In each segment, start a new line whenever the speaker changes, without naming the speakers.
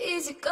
Easy go.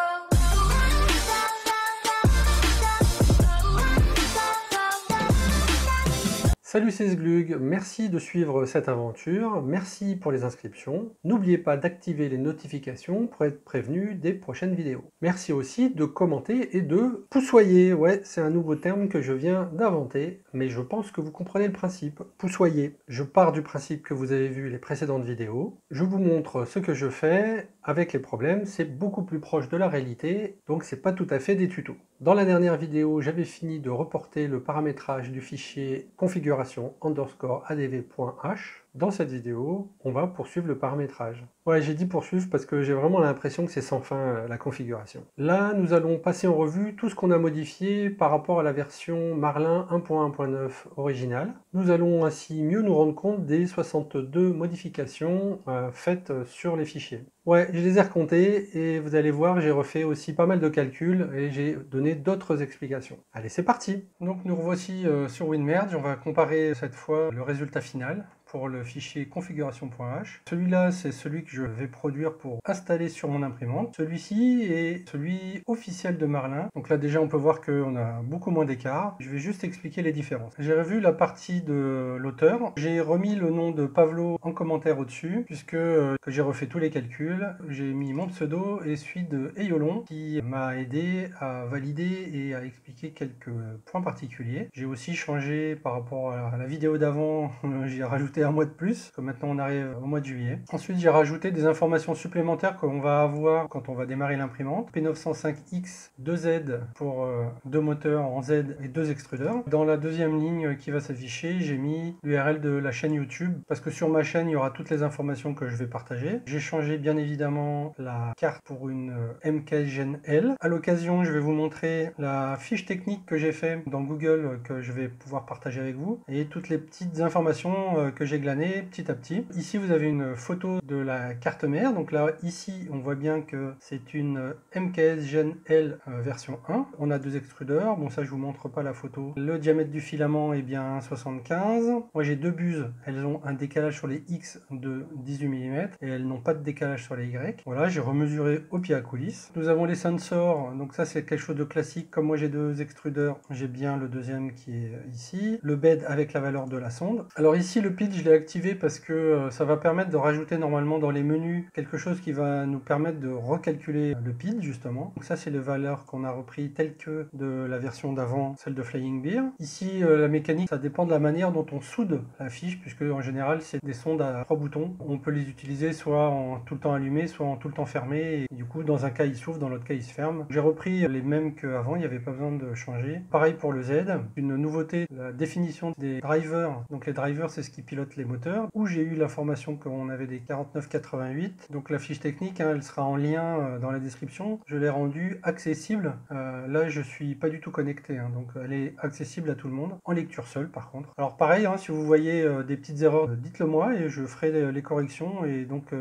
Salut, c'est Sglug, merci de suivre cette aventure, merci pour les inscriptions. N'oubliez pas d'activer les notifications pour être prévenu des prochaines vidéos. Merci aussi de commenter et de poussoyer. Ouais, c'est un nouveau terme que je viens d'inventer, mais je pense que vous comprenez le principe. Poussoyer. Je pars du principe que vous avez vu les précédentes vidéos. Je vous montre ce que je fais avec les problèmes. C'est beaucoup plus proche de la réalité, donc c'est pas tout à fait des tutos. Dans la dernière vidéo, j'avais fini de reporter le paramétrage du fichier configuration_adv.h. Dans cette vidéo, on va poursuivre le paramétrage. Ouais, j'ai dit poursuivre parce que j'ai vraiment l'impression que c'est sans fin la configuration. Là, nous allons passer en revue tout ce qu'on a modifié par rapport à la version Marlin 1.1.9 originale. Nous allons ainsi mieux nous rendre compte des 62 modifications faites sur les fichiers. Ouais, je les ai recomptées et vous allez voir, j'ai refait aussi pas mal de calculs et j'ai donné d'autres explications. Allez, c'est parti! Donc nous revoici sur WinMerge, on va comparer cette fois le résultat final pour le fichier configuration.h. Celui-là, c'est celui que je vais produire pour installer sur mon imprimante. Celui-ci est celui officiel de Marlin. Donc là, déjà, on peut voir qu'on a beaucoup moins d'écart. Je vais juste expliquer les différences. J'ai revu la partie de l'auteur. J'ai remis le nom de Pavlo en commentaire au-dessus, puisque que j'ai refait tous les calculs. J'ai mis mon pseudo et celui de Eyolon, qui m'a aidé à valider et à expliquer quelques points particuliers. J'ai aussi changé par rapport à la vidéo d'avant, j'ai rajouté un mois de plus, comme maintenant on arrive au mois de juillet. Ensuite, j'ai rajouté des informations supplémentaires qu'on va avoir quand on va démarrer l'imprimante. P905X 2Z pour deux moteurs en Z et deux extrudeurs. Dans la deuxième ligne qui va s'afficher, j'ai mis l'URL de la chaîne YouTube, parce que sur ma chaîne, il y aura toutes les informations que je vais partager. J'ai changé bien évidemment la carte pour une MKS Gen L. À l'occasion, je vais vous montrer la fiche technique que j'ai fait dans Google, que je vais pouvoir partager avec vous, et toutes les petites informations que j'ai glanées petit à petit. Ici, vous avez une photo de la carte mère. Donc là, ici, on voit bien que c'est une MKS Gen L version 1. On a deux extrudeurs. Bon, ça, je vous montre pas la photo. Le diamètre du filament est bien 75. Moi, j'ai deux buses. Elles ont un décalage sur les X de 18 mm et elles n'ont pas de décalage sur les Y. Voilà, j'ai remesuré au pied à coulisse. Nous avons les sensors. Donc ça, c'est quelque chose de classique. Comme moi, j'ai deux extrudeurs, j'ai bien le deuxième qui est ici. Le bed avec la valeur de la sonde. Alors ici, le pitch, je l'ai activé parce que ça va permettre de rajouter normalement dans les menus quelque chose qui va nous permettre de recalculer le pitch, justement. Donc ça, c'est les valeurs qu'on a repris telles que de la version d'avant, celle de Flying Beer. Ici, la mécanique, ça dépend de la manière dont on soude la fiche, puisque en général, c'est des sondes à 3 boutons. On peut les utiliser soit en tout le temps allumé, soit en tout le temps fermé. Et du coup, dans un cas, il s'ouvre, dans l'autre cas, il se ferme. J'ai repris les mêmes qu'avant, il n'y avait pas besoin de changer. Pareil pour le Z. Une nouveauté, la définition des drivers. Donc les drivers, c'est ce qui pilote les moteurs. Où j'ai eu l'information qu'on avait des 4988. Donc la fiche technique, hein, elle sera en lien dans la description. Je l'ai rendue accessible. Là, je suis pas du tout connecté, hein, donc elle est accessible à tout le monde. En lecture seule, par contre. Alors pareil, hein, si vous voyez des petites erreurs, dites-le moi et je ferai les corrections. Et donc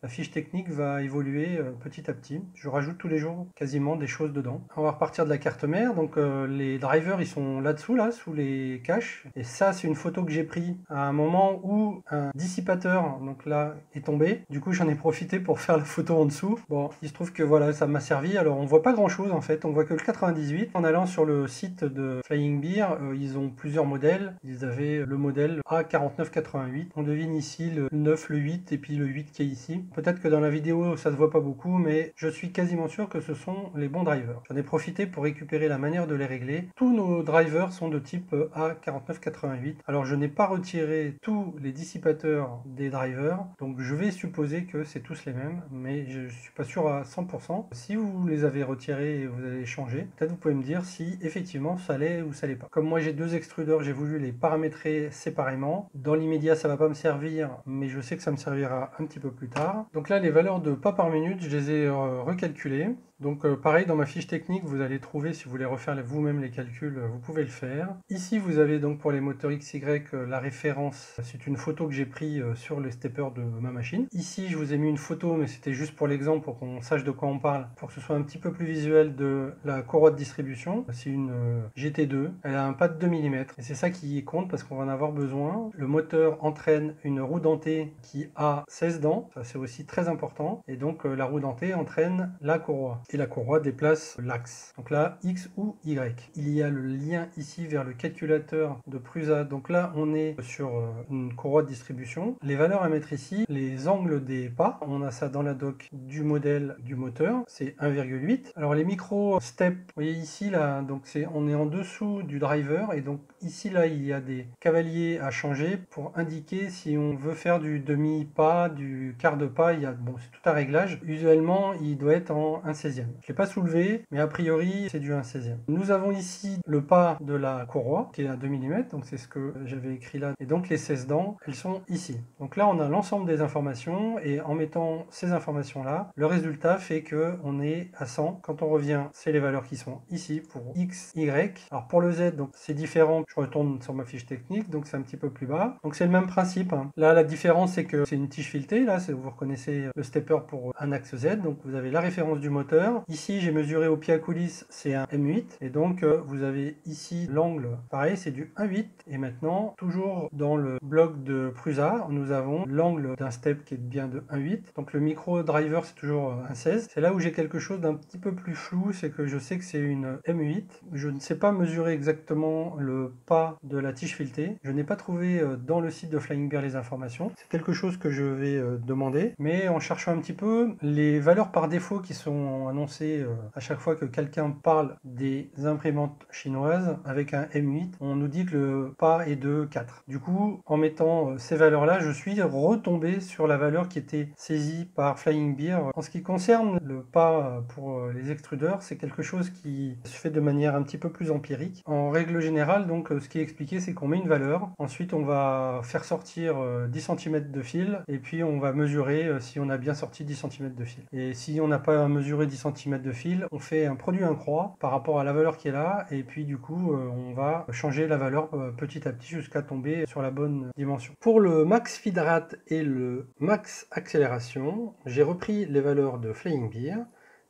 la fiche technique va évoluer petit à petit. Je rajoute tous les jours quasiment des choses dedans. On va repartir de la carte mère. Donc les drivers, ils sont là-dessous, là, sous les caches. Et ça, c'est une photo que j'ai prise à un moment où un dissipateur, donc là, est tombé. Du coup, j'en ai profité pour faire la photo en dessous. Bon, il se trouve que voilà, ça m'a servi. Alors, on voit pas grand-chose, en fait. On voit que le 98. En allant sur le site de Flying Beer, ils ont plusieurs modèles. Ils avaient le modèle A4988. On devine ici le 9, le 8 et puis le 8 qui est ici. Peut-être que dans la vidéo ça se voit pas beaucoup, mais je suis quasiment sûr que ce sont les bons drivers. J'en ai profité pour récupérer la manière de les régler. Tous nos drivers sont de type A4988. Alors je n'ai pas retiré tous les dissipateurs des drivers, donc je vais supposer que c'est tous les mêmes, mais je suis pas sûr à 100%. Si vous les avez retirés et vous allez les changer, peut-être vous pouvez me dire si effectivement ça allait ou ça allait pas. Comme moi j'ai deux extrudeurs, j'ai voulu les paramétrer séparément. Dans l'immédiat ça va pas me servir, mais je sais que ça me servira un petit peu plus tard. Donc là, les valeurs de pas par minute, je les ai recalculées. Donc pareil, dans ma fiche technique, vous allez trouver, si vous voulez refaire vous-même les calculs, vous pouvez le faire. Ici, vous avez donc pour les moteurs XY la référence, c'est une photo que j'ai prise sur le stepper de ma machine. Ici, je vous ai mis une photo, mais c'était juste pour l'exemple, pour qu'on sache de quoi on parle, pour que ce soit un petit peu plus visuel de la courroie de distribution. C'est une GT2, elle a un pas de 2 mm, et c'est ça qui compte parce qu'on va en avoir besoin. Le moteur entraîne une roue dentée qui a 16 dents, ça c'est aussi très important, et donc la roue dentée entraîne la courroie, et la courroie déplace l'axe. Donc là, X ou Y. Il y a le lien ici vers le calculateur de Prusa. Donc là, on est sur une courroie de distribution. Les valeurs à mettre ici, les angles des pas, on a ça dans la doc du modèle du moteur, c'est 1,8. Alors les micro step, vous voyez ici là, donc on est en dessous du driver, et donc ici là, il y a des cavaliers à changer pour indiquer si on veut faire du demi-pas, du quart de pas. Bon, c'est tout un réglage. Usuellement, il doit être en 1/16e. Je ne l'ai pas soulevé, mais a priori, c'est du 1/16e. Nous avons ici le pas de la courroie, qui est à 2 mm, donc c'est ce que j'avais écrit là. Et donc les 16 dents, elles sont ici. Donc là, on a l'ensemble des informations, et en mettant ces informations-là, le résultat fait qu'on est à 100. Quand on revient, c'est les valeurs qui sont ici pour X, Y. Alors pour le Z, donc c'est différent. Je retourne sur ma fiche technique, donc c'est un petit peu plus bas. Donc c'est le même principe, hein. Là, la différence, c'est que c'est une tige filetée. Là, vous reconnaissez le stepper pour un axe Z. Donc vous avez la référence du moteur. Ici, j'ai mesuré au pied à coulisse, c'est un M8. Et donc vous avez ici l'angle, pareil, c'est du 1,8. Et maintenant, toujours dans le bloc de Prusa, nous avons l'angle d'un step qui est bien de 1,8. Donc le micro driver, c'est toujours 1,16. C'est là où j'ai quelque chose d'un petit peu plus flou, c'est que je sais que c'est une M8. Je ne sais pas mesurer exactement le pas de la tige filetée. Je n'ai pas trouvé dans le site de Flying Bear les informations. C'est quelque chose que je vais demander. Mais en cherchant un petit peu, les valeurs par défaut qui sont annoncées à chaque fois que quelqu'un parle des imprimantes chinoises avec un M8, on nous dit que le pas est de 4. Du coup, en mettant ces valeurs-là, je suis retombé sur la valeur qui était saisie par Flying Bear. En ce qui concerne le pas pour les extrudeurs, c'est quelque chose qui se fait de manière un petit peu plus empirique. En règle générale, donc, ce qui est expliqué, c'est qu'on met une valeur, ensuite on va faire sortir 10 cm de fil, et puis on va mesurer si on a bien sorti 10 cm de fil. Et si on n'a pas mesuré 10 cm de fil, on fait un produit incroît par rapport à la valeur qui est là, et puis du coup, on va changer la valeur petit à petit jusqu'à tomber sur la bonne dimension. Pour le max feed rate et le max accélération, j'ai repris les valeurs de Flying Bear,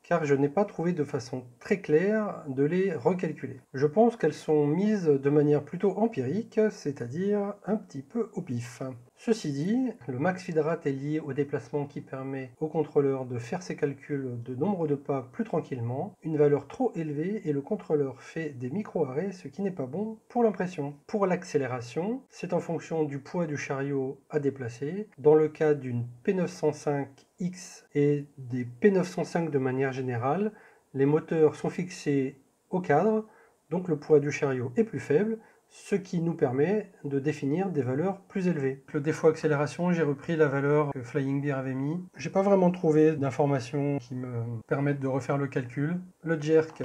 car je n'ai pas trouvé de façon très claire de les recalculer. Je pense qu'elles sont mises de manière plutôt empirique, c'est-à-dire un petit peu au pif. Ceci dit, le max feed rate est lié au déplacement qui permet au contrôleur de faire ses calculs de nombre de pas plus tranquillement. Une valeur trop élevée et le contrôleur fait des micro-arrêts, ce qui n'est pas bon pour l'impression. Pour l'accélération, c'est en fonction du poids du chariot à déplacer. Dans le cas d'une P905X et des P905 de manière générale, les moteurs sont fixés au cadre, donc le poids du chariot est plus faible, ce qui nous permet de définir des valeurs plus élevées. Le défaut accélération, j'ai repris la valeur que Flying Bear avait mis. J'ai pas vraiment trouvé d'informations qui me permettent de refaire le calcul. Le jerk,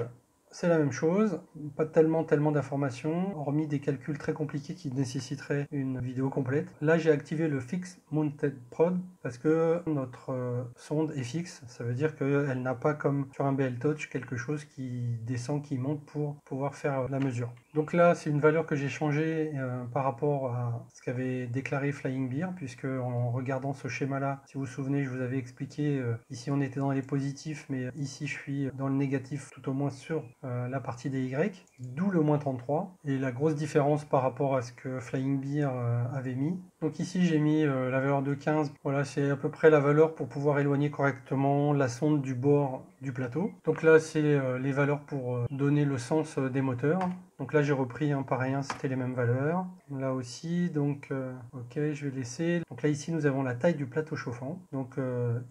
c'est la même chose, pas tellement d'informations, hormis des calculs très compliqués qui nécessiteraient une vidéo complète. Là, j'ai activé le Fix Mounted Prod parce que notre sonde est fixe. Ça veut dire qu'elle n'a pas, comme sur un BL Touch, quelque chose qui descend, qui monte pour pouvoir faire la mesure. Donc là, c'est une valeur que j'ai changée par rapport à ce qu'avait déclaré Flying Bear, puisque en regardant ce schéma-là, si vous vous souvenez, je vous avais expliqué, ici on était dans les positifs, mais ici je suis dans le négatif, tout au moins sur la partie des Y, d'où le moins 33, et la grosse différence par rapport à ce que Flying Bear avait mis. Donc ici j'ai mis la valeur de 15, voilà, c'est à peu près la valeur pour pouvoir éloigner correctement la sonde du bord du plateau. Donc là c'est les valeurs pour donner le sens des moteurs. Donc là j'ai repris un par un, c'était les mêmes valeurs. Là aussi, donc ok, je vais laisser. Donc là ici nous avons la taille du plateau chauffant, donc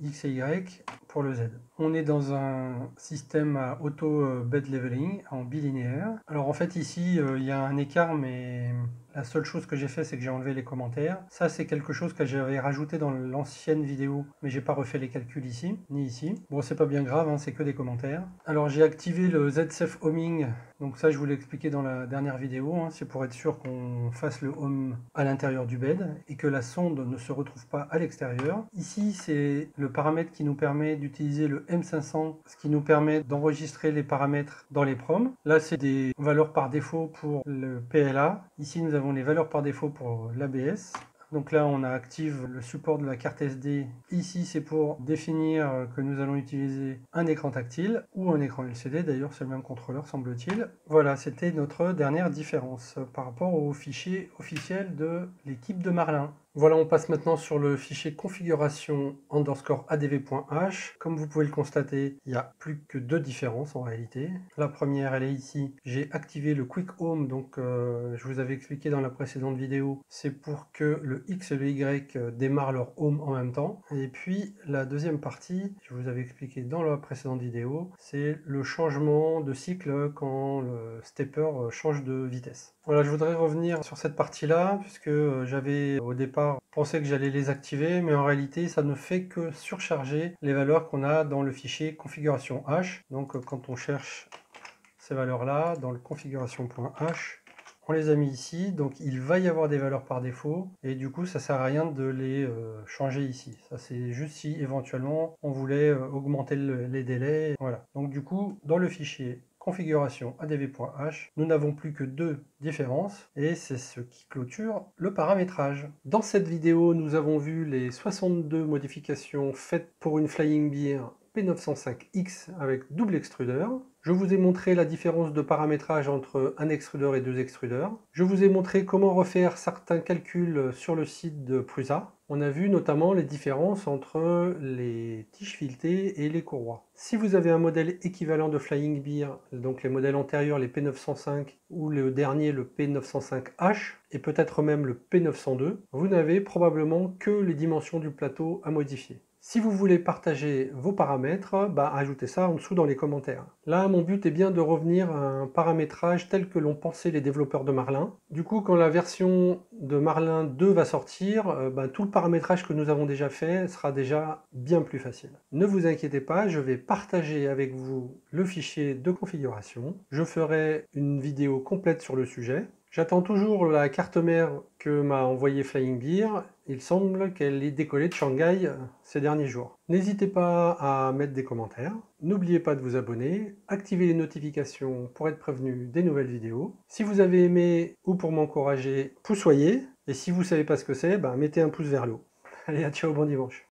X et Y pour le Z. On est dans un système à auto bed leveling en bilinéaire. Alors en fait ici il y a un écart, mais la seule chose que j'ai fait, c'est que j'ai enlevé les commentaires. Ça, c'est quelque chose que j'avais rajouté dans l'ancienne vidéo, mais j'ai pas refait les calculs ici, ni ici. Bon, c'est pas bien grave, hein, c'est que des commentaires. Alors, j'ai activé le ZSafe homing. Donc ça, je vous l'ai expliqué dans la dernière vidéo. Hein, c'est pour être sûr qu'on fasse le home à l'intérieur du bed et que la sonde ne se retrouve pas à l'extérieur. Ici, c'est le paramètre qui nous permet d'utiliser le M500, ce qui nous permet d'enregistrer les paramètres dans les PROM. Là, c'est des valeurs par défaut pour le PLA. Ici, nous avons les valeurs par défaut pour l'ABS. Donc là, on active le support de la carte SD. Ici, c'est pour définir que nous allons utiliser un écran tactile ou un écran LCD. D'ailleurs, c'est le même contrôleur, semble-t-il. Voilà, c'était notre dernière différence par rapport au fichier officiel de l'équipe de Marlin. Voilà, on passe maintenant sur le fichier configuration _adv.h. Comme vous pouvez le constater, il n'y a plus que deux différences en réalité. La première, elle est ici. J'ai activé le Quick Home, donc je vous avais expliqué dans la précédente vidéo, c'est pour que le X et le Y démarrent leur Home en même temps. Et puis la deuxième partie, je vous avais expliqué dans la précédente vidéo, c'est le changement de cycle quand le stepper change de vitesse. Voilà, je voudrais revenir sur cette partie-là, puisque j'avais au départ pensé que j'allais les activer, mais en réalité, ça ne fait que surcharger les valeurs qu'on a dans le fichier configuration H. Donc quand on cherche ces valeurs-là, dans le configuration.h, on les a mis ici, donc il va y avoir des valeurs par défaut, et du coup ça sert à rien de les changer ici. Ça c'est juste si éventuellement on voulait augmenter les délais. Voilà, donc du coup dans le fichier configuration adv.h, nous n'avons plus que deux différences, et c'est ce qui clôture le paramétrage. Dans cette vidéo, nous avons vu les 62 modifications faites pour une Flying Beer P905X avec double extrudeur. Je vous ai montré la différence de paramétrage entre un extrudeur et deux extrudeurs. Je vous ai montré comment refaire certains calculs sur le site de Prusa. On a vu notamment les différences entre les tiges filetées et les courroies. Si vous avez un modèle équivalent de Flying Beer, donc les modèles antérieurs, les P905 ou le dernier, le P905H, et peut-être même le P902, vous n'avez probablement que les dimensions du plateau à modifier. Si vous voulez partager vos paramètres, ajoutez ça en dessous dans les commentaires. Là, mon but est bien de revenir à un paramétrage tel que l'ont pensé les développeurs de Marlin. Du coup, quand la version de Marlin 2 va sortir, tout le paramétrage que nous avons déjà fait sera déjà bien plus facile. Ne vous inquiétez pas, je vais partager avec vous le fichier de configuration. Je ferai une vidéo complète sur le sujet. J'attends toujours la carte mère que m'a envoyée Flying Beer. Il semble qu'elle ait décollé de Shanghai ces derniers jours. N'hésitez pas à mettre des commentaires. N'oubliez pas de vous abonner, activer les notifications pour être prévenu des nouvelles vidéos. Si vous avez aimé ou pour m'encourager, poussoyez. Et si vous ne savez pas ce que c'est, mettez un pouce vers le haut. Allez, à ciao, bon dimanche.